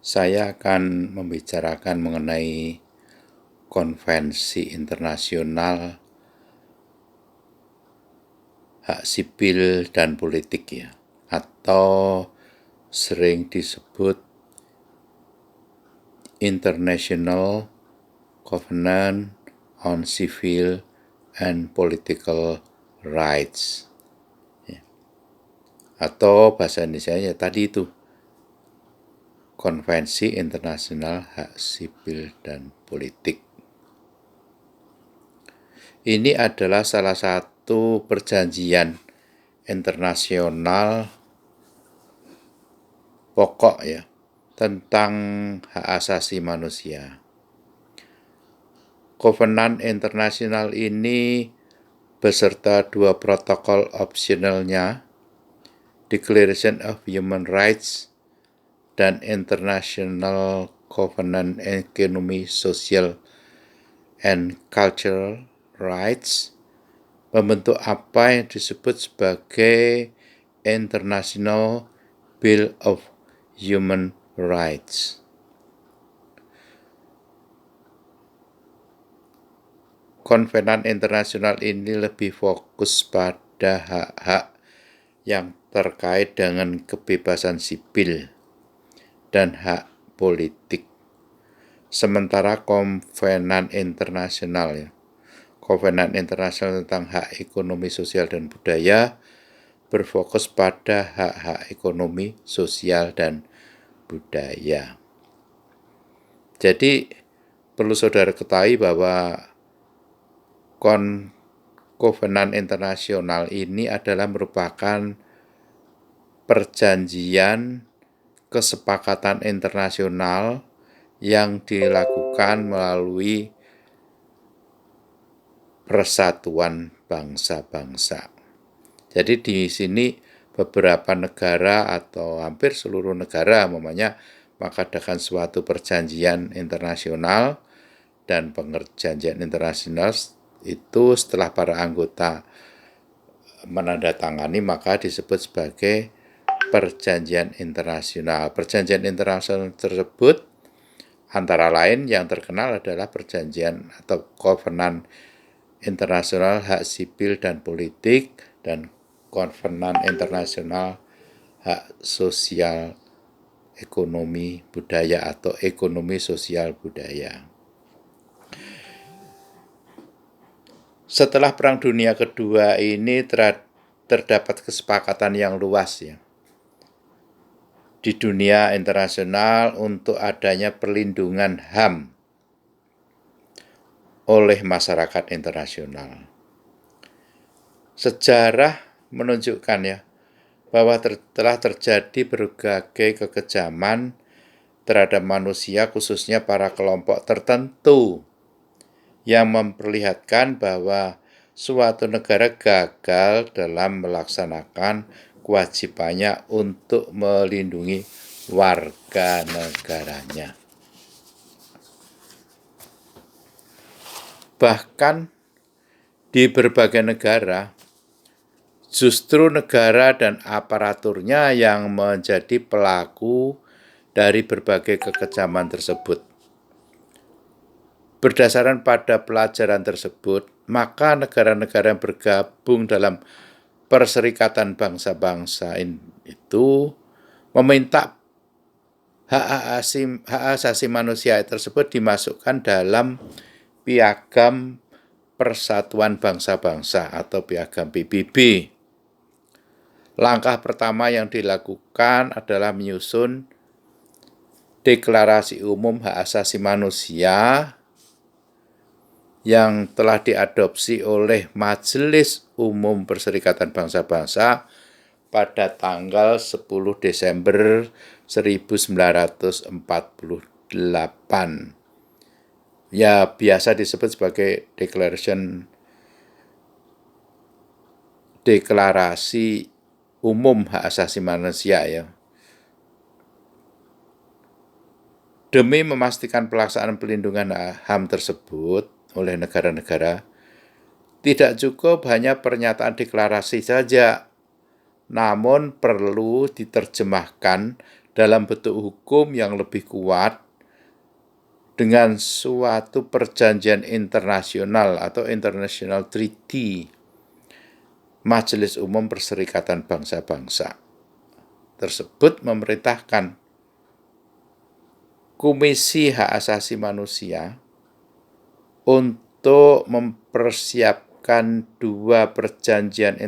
Saya akan membicarakan mengenai Konvensi Internasional Hak Sipil dan Politik ya, atau sering disebut International Covenant on Civil and Political Rights, atau bahasa Indonesia tadi itu Konvensi Internasional Hak Sipil dan Politik. Ini adalah salah satu perjanjian internasional pokok ya tentang hak asasi manusia. Kovenan internasional ini beserta dua protokol opsionalnya, Declaration of Human Rights dan International Covenant Economic, Social, and Cultural Rights, membentuk apa yang disebut sebagai International Bill of Human Rights. Konvenan internasional ini lebih fokus pada hak-hak yang terkait dengan kebebasan sipil dan hak politik. Sementara Kovenan internasional Kovenan internasional tentang hak ekonomi, sosial, dan budaya berfokus pada hak-hak ekonomi, sosial, dan budaya. Jadi perlu saudara ketahui bahwa Kovenan internasional ini adalah merupakan perjanjian kesepakatan internasional yang dilakukan melalui Persatuan Bangsa-Bangsa. Jadi di sini beberapa negara atau hampir seluruh negara mengadakan suatu perjanjian internasional, dan perjanjian internasional itu setelah para anggota menandatangani maka disebut sebagai perjanjian internasional. Perjanjian internasional tersebut antara lain yang terkenal adalah perjanjian atau Kovenan Internasional Hak Sipil dan Politik dan Kovenan Internasional Hak Sosial Ekonomi Budaya atau Ekonomi Sosial Budaya. Setelah Perang Dunia Kedua ini terdapat kesepakatan yang luas ya di dunia internasional untuk adanya perlindungan HAM oleh masyarakat internasional. Sejarah menunjukkan ya bahwa telah terjadi berbagai kekejaman terhadap manusia, khususnya para kelompok tertentu, yang memperlihatkan bahwa suatu negara gagal dalam melaksanakan kewajibannya untuk melindungi warga negaranya. Bahkan di berbagai negara, justru negara dan aparaturnya yang menjadi pelaku dari berbagai kekejaman tersebut. Berdasarkan pada pelajaran tersebut, maka negara-negara yang bergabung dalam Perserikatan Bangsa-Bangsa itu meminta hak asasi manusia tersebut dimasukkan dalam Piagam Persatuan Bangsa-Bangsa atau Piagam PBB. Langkah pertama yang dilakukan adalah menyusun Deklarasi Umum Hak Asasi Manusia yang telah diadopsi oleh Majelis Umum Perserikatan Bangsa-Bangsa pada tanggal 10 Desember 1948. Ya, biasa disebut sebagai Deklarasi Umum Hak Asasi Manusia ya. Demi memastikan pelaksanaan pelindungan HAM tersebut oleh negara-negara, tidak cukup hanya pernyataan deklarasi saja, namun perlu diterjemahkan dalam bentuk hukum yang lebih kuat dengan suatu perjanjian internasional atau international treaty Majelis Umum Perserikatan Bangsa-Bangsa tersebut memerintahkan Komisi Hak Asasi Manusia untuk mempersiapkan dua perjanjian